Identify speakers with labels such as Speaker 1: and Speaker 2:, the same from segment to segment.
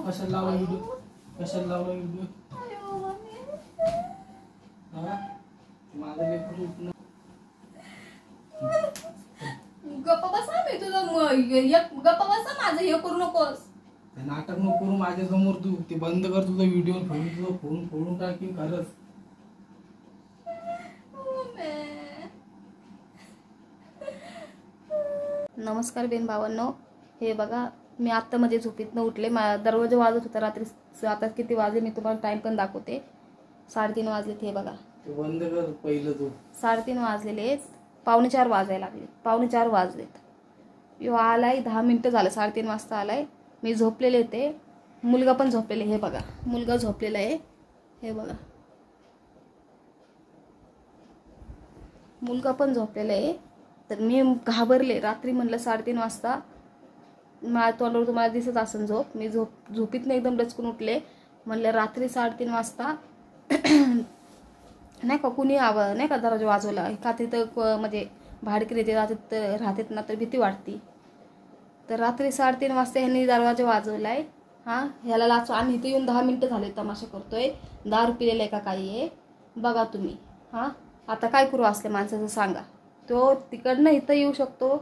Speaker 1: कशाला लावला व्हिडिओ? कशाला लावला व्हिडिओ? माझं लेकरू उठलं.
Speaker 2: गप्पा बसा. मी तुझं गप्पा बसा. माझं हे करू नकोस.
Speaker 1: नाटक नको करू माझ्या समोर. तू ते बंद कर तुझा व्हिडिओ. तुझा फोन फोडून टाकीन खरंच.
Speaker 2: नमस्कार बेन भावांनो. हे बघा मी आत्ता मध्ये झोपेतनं उठले. दरवाजा वाजत होता रात्री. आता किती वाजले मी तुम्हाला टाइम पण दाखवते. 3:30 वाजलेत. हे बघा
Speaker 1: बंद कर पहिलं तू.
Speaker 2: 3:30 वाजलेले. 3:45 वाजायला लागले. 3:45 वाजलेत. यो आलाय 10 मिनिटं झालं. 3:30 वाजता आलाय. मी झोपलेले होते. मुलगा पण झोपलेले. हे बघा मुलगा झोपलेला आहे. हे बघा मुलगा पण झोपलेला आहे. तर मी घाबरले. रात्री म्हणलं 3:30 वाजता माझ्या तोंडावर तुम्हाला दिसत असेल झोप. मी झोपीतनं एकदम डचकून उठले. म्हणलं रात्री 3:30 वाजता नाही का कुणी नाही का दरवाजा वाजवला का. तिथं म्हणजे भाडकरी ते राहतात ना तर भीती वाटते. तर रात्री 3:30 वाजता ह्यांनी दरवाजा वाजवलाय. हां ह्याला लाचू. आणि इथे येऊन 10 मिनिटं झाले तमाशा करतोय. दारू पिलेला आहे का काही आहे बघा तुम्ही. हां आता काय करू असले माणसाचं सांगा. तो तिकडनं इथं येऊ शकतो.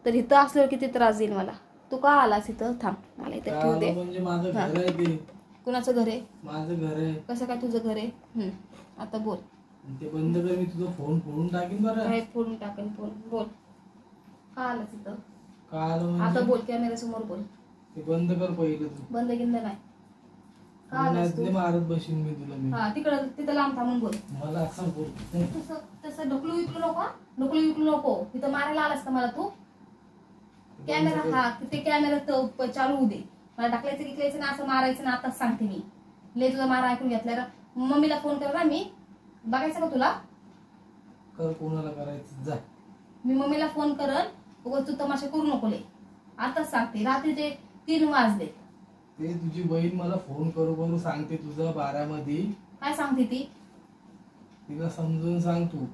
Speaker 2: तर इथं असल्यावर किती त्रास देईल मला. तू का आलास इथं? थांब मला इथं ठेवू दे.
Speaker 1: म्हणजे माझं घर आहे ते.
Speaker 2: कुणाचं घर आहे?
Speaker 1: माझं घर आहे.
Speaker 2: कसं काय तुझं घर आहे? आता बोल.
Speaker 1: ते बंद कर. मी तुझा फोन फोडून टाकीन बरं.
Speaker 2: काय फोडून टाकेन फोन? बोल. का आलास इथं?
Speaker 1: का आलं
Speaker 2: आता बोल. कॅमेरा समोर बोल.
Speaker 1: ते बंद कर पहिलं तू.
Speaker 2: बंद गिंद नाही. का आलास तू?
Speaker 1: मारत बसीन मी तुला. मी
Speaker 2: हा तिथं लांब थांबून बोल.
Speaker 1: मला असं बोल.
Speaker 2: तसं ढकलू विकलू नको. ढकलू विकलू नको. तिथं मारायला आलास का मला तू? कॅमेरा हा ते कॅमेरा चालू होऊ दे. मला ढकलायचं गिकलायचं ना असं मारायचं ना. आताच सांगते मी. ले तुझा मारा ऐकून घेतला. मम्मीला फोन कर ना. मी बघायचं का तुला?
Speaker 1: कर. कोणाला करायचं जा.
Speaker 2: मी मम्मीला फोन करन. उगाच तू तमाशा करू नको ले. आताच सांगते. रात्रीचे 3 वाजले.
Speaker 1: ते तुझी बहीण मला फोन करू सांगते तुझं 12 मध्ये.
Speaker 2: काय सांगते ती?
Speaker 1: तिला समजून सांग तू.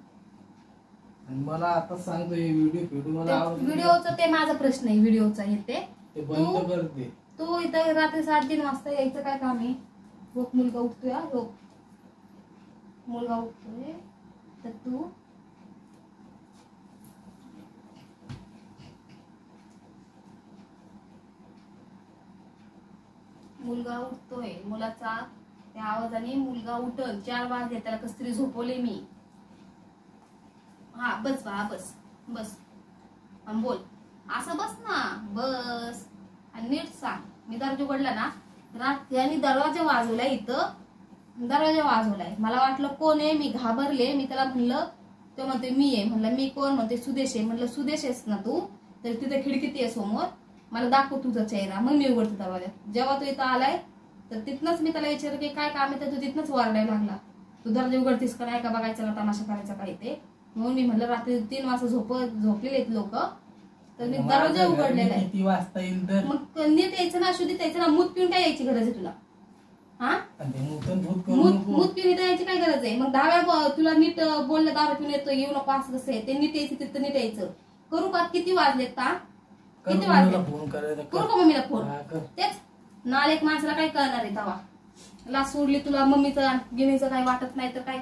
Speaker 1: आणि मला आताच सांगतो हे व्हिडिओ मला
Speaker 2: व्हिडिओचा ते माझा प्रश्न आहे. व्हिडिओचा हे ते
Speaker 1: बंद कर दे.
Speaker 2: तू इथं रात्री 3:30 वाजता यायचं काय काम आहे? रोक मुलगा उठतोय. रोक मुलगा उठतोय. तर तू मुलगा उठतोय. मुलाचा त्या आवाजाने मुलगा उठल. 4 वाजले. त्याला कसतरी झोपवले मी. हा बस बा बस बस. बोल. असं बस ना. बस. आणि नीट सांग. मी दरवाजा उघडला ना. यांनी दरवाजा वाजवलाय. इथं दरवाजा वाजवलाय. मला वाटलं कोण आहे. मी घाबरले. मी त्याला म्हणलं. तो म्हणते मी आहे. म्हणलं मी कोण? म्हणते सुदेश आहे. म्हणलं सुदेश आहेस ना तू? तर तिथे खिडकीत आहे समोर. मला दाखव तुझा चेहरा. मग मी उघडते दरवाजा. जेव्हा तू इथं आलाय तर तिथनच मी त्याला विचारलं की काय काम आहे. तर तू तिथनच ओरडायला लागला. तू दरवाजा उघडतीस का नाही का बघायचं ना तमाशा करायचा काय ते. म्हणून मी म्हणलं रात्री 3 वाजता झोपलेले आहेत लोक. तर मी दरवाजा उघडलेला आहे.
Speaker 1: किती वाजता येईल तर
Speaker 2: मग नीट यायचं ना. शुद्धीत यायचं ना. मूत पिऊन काय यायची गरज आहे तुला? हा मूत पिऊन इथं यायची काय गरज आहे? मग 10 वेळा तुला नीट बोललं दारू पिऊन येतो येऊ नको असं कसं आहे? ते नीट यायचं तिथं नीट यायचं. करू का? किती वाजलेत का? किती वाजले?
Speaker 1: फोन करायचा.
Speaker 2: करू का मम्मीला फोन? तेच नालेक माणसाला काय कळणार आहे तवा. लाच सोडली तुला मम्मीचं गिणीचं काय वाटत नाही तर काय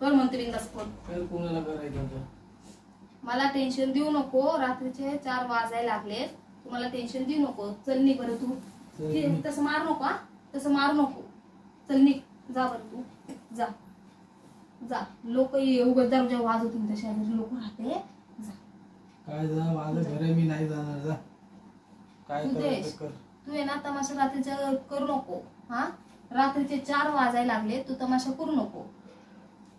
Speaker 2: कर म्हणते बिंदास फोन.
Speaker 1: कोणाला करायचं?
Speaker 2: मला टेन्शन देऊ नको. रात्रीचे 4 वाजायला लागले. तुम्हाला टेन्शन देऊ नको. चल निघ बरं तू. तसं मारू नको. तसं मारू नको. चल निघ. जा बरं तू. जा जा. लोक उघड दरवाजा वाजवतील तशा लोक राहते. जा.
Speaker 1: काय जा. माझं घर आहे. मी नाही जाणार. जा. काय कर.
Speaker 2: तू आहे ना तमाशा रात्रीच्या करू नको. हा रात्रीचे 4 वाजायला लागले. तू तमाशा करू नको.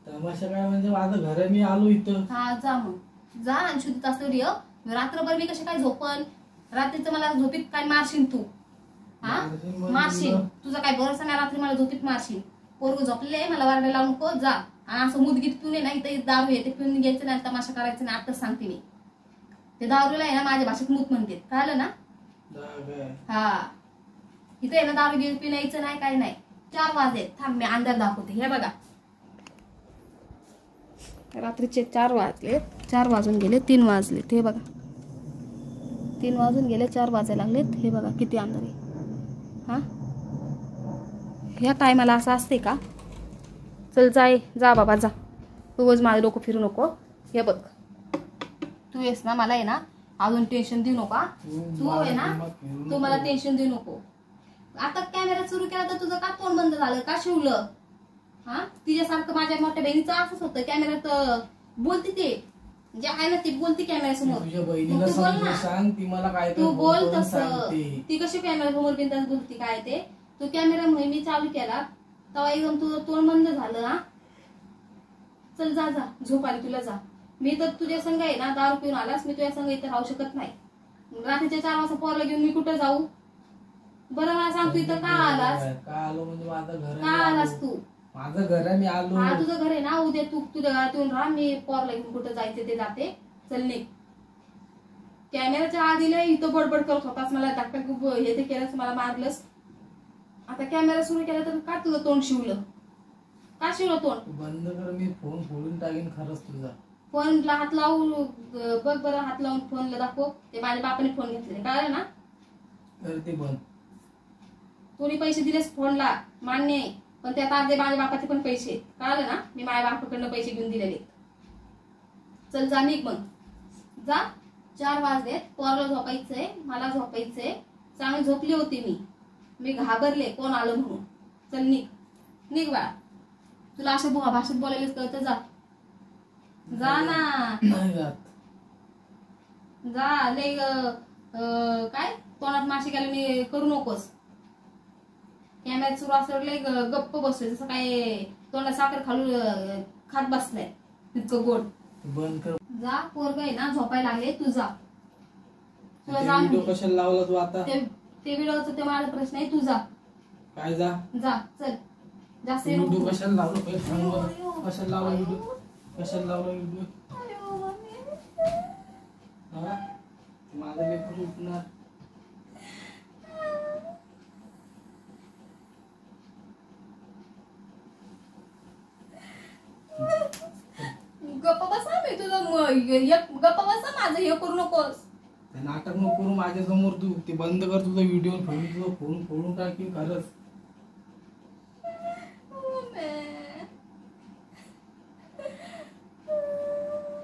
Speaker 1: तमाशा काय म्हणजे माझं घर आहे. मी आलो इथं.
Speaker 2: हा जा मग. जा. आणि शुद्धीत असल्यावर ये. रात्रभर मी कशी काय झोपन? रात्रीचं मला झोपीत काय मारशील तू? हा मारशील. तुझा काय भरोसा नाही. रात्री मला झोपीत मारशील. पोरग झोपले. मला वारडे लावू नको. जा. आणि असं मुदगीत पिऊन ये ना. इथं दारू येते पिऊन घ्यायचं नाही. तमाशा करायचं नाही. आताच सांगते मी. ते दारूला आहे ना माझ्या भाषेत मूत म्हणते. कळलं ना? हा इथे आहे ना दारू घेऊन पिण्याचं नाही काय नाही. 4 वाजले. थांब मी अंधार दाखवते. हे बघा रात्रीचे 4 वाजले. 4 वाजून गेले. 3 वाजले. हे बघा 3 वाजून गेले. 4 वाजायला लागलेत. हे बघा किती अंधार आहे. हां ह्या टायमाला असं असते का? चल जा बाबा जा, उगाच माझं डोकं फिरू नको. हे बघ तू येस ना, मला आहे ना अजून टेन्शन देऊ नका. तू आहे ना, तू मला टेन्शन देऊ नको. आता कॅमेरा सुरू केला तर तुझं का तोंड बंद झालं, का शिवलं? हा तिच्यासारखं माझ्या मोठ्या बहिणीचं असंच होतं, कॅमेऱ्यात बोलते ते जे आहे ना ती बोलते कॅमेऱ्यासमोर.
Speaker 1: तुझ्या बहिणीला समजून सांग, ती मला काय
Speaker 2: तू बोल तसं. ती कशी कॅमेरा समोर बिंदास बोलती काय ते. तू कॅमेरा मी चालू केला तेव्हा एकदम तुझं तोंड बंद झालं. हा चल जा झोप आली तुला, जा. मी तर तुझ्या संग आहे ना, दारू पिऊन आलास, मी तुझ्या संग इथे राहू शकत नाही. रात्रीच्या 4 वाजता पोरला घेऊन मी कुठं जाऊ बरं? मला सांग तू इथं का आलास?
Speaker 1: का आलो म्हणजे माझं घर
Speaker 2: का आलास तू?
Speaker 1: माझं घर आहे, मी आलो.
Speaker 2: हा तुझं घर आहे ना, उद्या तू तुझ्या घरात येऊन राहा, मी पोरला घेऊन कुठं जायचं ते जाते. चल निघ. कॅमेराच्या आधीला इथं बडबड करत होतास, मला टाकटा खूप हे ते केलंस, मला मारलंस. आता कॅमेरा सुरू केला तर का तुझं तोंड शिवलं? का शिवलं तोंड?
Speaker 1: बंद कर, मी फोन फोडून टाकीन खरंच तुझा.
Speaker 2: फोनला हात लावून बघ बरं, हात लावून फोनला दाखव. ते माझ्या बापाने फोन घेतले, कळलं ना?
Speaker 1: ते बंद.
Speaker 2: कोणी पैसे दिलेस फोनला मान्य आहे, पण त्यात अर्धे माझ्या बापाचे पण पैसे, कळलं ना? मी माझ्या बापाकडनं पैसे घेऊन दिलेले. चल जा निघ मग, जा. 4 वाजलेत, पोरला झोपायचंय, मला झोपायचंय. चांगली झोपली होती मी घाबरले कोण आलं म्हणून. चल निघ बाळा. तुला अशा भाषेत बोलायलाच कळतं, जा ना.
Speaker 1: नाही जात.
Speaker 2: जा लय काय तोंडात माशी घालून करू नकोस. कॅमेरा सुरू असल्यावर लय गप्प बसतोय, जसं काय तोंडात साखर खात बसलाय, इतकं गोड.
Speaker 1: बंद कर.
Speaker 2: जा, पोरग आहे ना झोपायला लागले, तू जा. तुला जा
Speaker 1: व्हिडिओ कशाला लावला तू आता?
Speaker 2: ते व्हिडिओचा ते माझा प्रश्न आहे, तू जा.
Speaker 1: काय जा?
Speaker 2: चल. जास्त
Speaker 1: व्हिडिओ कशाला लावलं? कशाला लावला व्हिडिओ? कशाला लावला व्हिडिओ? माझं लेकरू उठणार.
Speaker 2: गप्पा बसा, मी तुझं गप्पा बसा, माझं हे करू नकोस.
Speaker 1: नाटक नको करू माझ्या समोर. तू ते बंद कर, तुझा व्हिडिओ तुझा फोन फोडून टाकीन खरंच.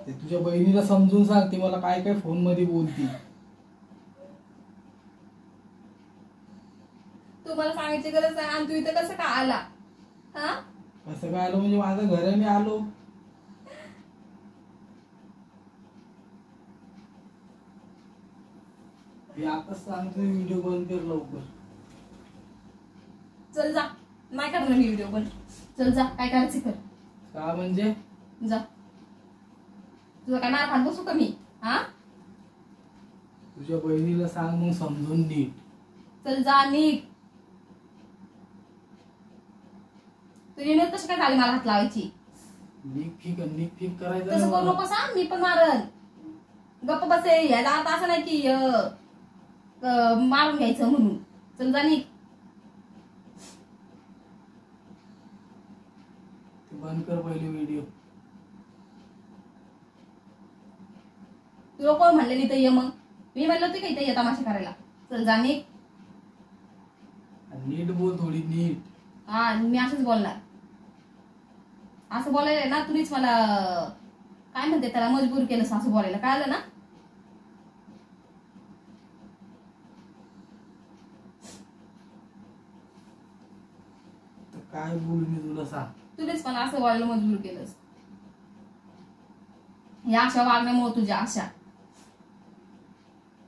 Speaker 1: ते तुझ्या बहिणीला समजून सांग, ती मला काय काय फोन मध्ये बोलती.
Speaker 2: तू मला सांगायची गरज नाही. आणि तू इथं कसं का आला? हा
Speaker 1: कसं काय आलो म्हणजे माझं घर आहे, मी आलो. मी आताच सांगतो, व्हिडिओ बंद कर लवकर.
Speaker 2: चल जा, नाही करणार मी व्हिडिओ बंद. चल जा, काय करायचं कर.
Speaker 1: का म्हणजे?
Speaker 2: जा. तुझं काय मार खात बसू का मी? हा
Speaker 1: तुझ्या बहिणीला सांग मग समजून नीट.
Speaker 2: चल जा निघ. तुझी निघ कशी काय झाली मला हात लावायची?
Speaker 1: नीट ठीक करायचं.
Speaker 2: तसं करू नको सांग, मी पण मारन. गप्प बसे, याला आता असं नाही की मारून घ्यायचं म्हणून. चल जा निघ.
Speaker 1: बंद कर पहिले व्हिडिओ.
Speaker 2: तुला कोण म्हणलेली इथं ये? मग मी म्हणलं होती का इथं ये तमाशा करायला? चल जा निघ.
Speaker 1: नीट बोल, थोडी नीट.
Speaker 2: हा मी असंच बोलणार. असं बोलायला ना तुम्हीच मला काय म्हणते त्याला मजबूर केलं असं बोलायला, कळलं ना?
Speaker 1: काय बोलू मी तुला सांग?
Speaker 2: तुम्हीच मला असं बोलायला मजबूर केलंस. या अशा वागण्यामुळे तुझ्या अशा.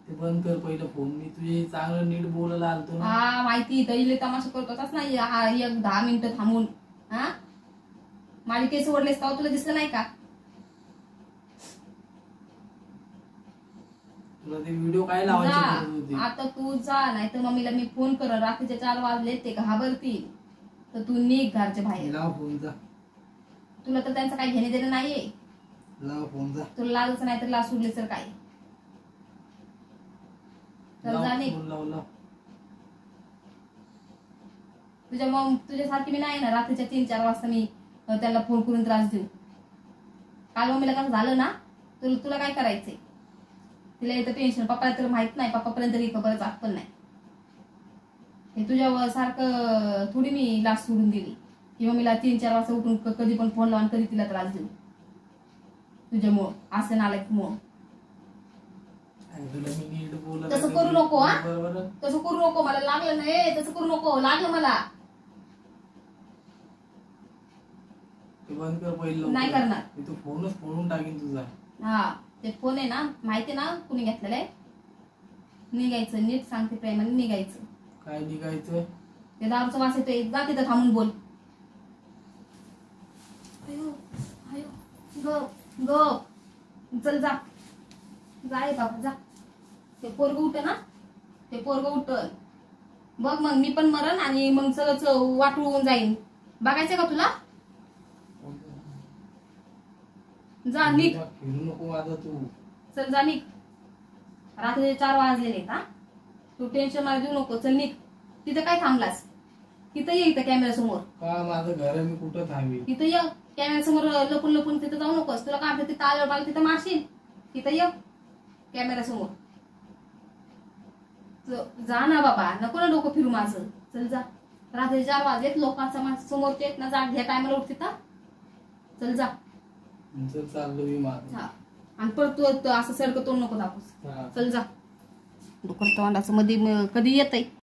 Speaker 1: ते बंद कर पहिलं फोन. मी तुझे चांगलं नीट बोलायला आलतो ना.
Speaker 2: हा माहिती, इले तमाशा करतोच नाही. हा 10 मिनिटं थांबून. हा माझे केस ओढलेस का तुला दिसलं नाही का?
Speaker 1: तुला ते व्हिडिओ काय लावायचे गरज होती?
Speaker 2: आता तू जा, नाही तर मम्मीला मी फोन कर. रात्रीचे 4 वाजले, ते घाबरतील. तर तू निघ घरच्या बाहेर.
Speaker 1: लाव फोन जा.
Speaker 2: तुला तर त्यांचं काही घेणे देणं नाहीये.
Speaker 1: लाव फोन जा.
Speaker 2: तुला लाजच नाही तर लाज सोडली तर काय? चल जा निघ.
Speaker 1: लाव.
Speaker 2: तुझ्यासारखी मी नाही ना रात्रीच्या 3-4 वाजता मी त्याला फोन करून त्रास देऊ. काल मम्मीला कसं झालं ना, तुला काय करायचंय? तिला इथं टेन्शन. पप्पाला तर माहित नाही, पप्पापर्यंत खबरच आत पण नाही. हे तुझ्या सारखं थोडी मी लाच सोडून दिली किंवा मला 3-4 वाजता उठून कधी पण फोन लावून कधी तिला त्रास देऊ तुझ्यामुळं असं नालायकमुळं.
Speaker 1: तुला मी नीट बोलत
Speaker 2: तसं करू नको हा,
Speaker 1: बरोबर.
Speaker 2: तसं करू नको. मला लागलं नाही तसं करू नको. लागलं मला.
Speaker 1: ते बंद कर पहिलं.
Speaker 2: नाही करणार.
Speaker 1: मी तू फोनच फोडून टाकीन तुझा.
Speaker 2: हा ते फोन आहे ना, माहिती ना कुणी घेतलेला आहे. निघायचं, नीट सांगते प्रेमाने निघायचं.
Speaker 1: काय निघायचं?
Speaker 2: ते दारूचा वास येतोय, जा तिथं थांबून बोल. अयो अयो ग ग चल जा जाय बाबा जा. ते पोरग उठ ना, ते पोरग उठल बघ. मग मी पण मरण आणि मग सगळंच वाटून जाईन. बघायचं का तुला? जा निघ.
Speaker 1: फिरू नको माझा तू.
Speaker 2: चल जा निघ. रात्री 4 वाजलेले हा. तू टेन्शन मला देऊ नको. चल निघ. तिथं काय थांबलास? तिथं ये, इथं कॅमेरा समोर.
Speaker 1: का माझं घर आहे, मी कुठं थांबी?
Speaker 2: तिथं ये कॅमेरा समोर. लपून लपून तिथं जाऊ नकोस. तुला काय तिथं आल्यावर मला तिथं मारशील. तिथं ये कॅमेरा समोर. जा ना बाबा, नको ना डोकं फिरू माझं. चल जा. रात्री 4 वाजलेत. लोकांचा समोरचे आहेत ना, जा घ्या टायमाला उठ तिथं. चल जा.
Speaker 1: चाललो मी माझं.
Speaker 2: हा आणि परत तू असं सारखं तोंड नको दाखवूस. चल जा. डोकं तोंडाचं मध्ये कधी येतंय.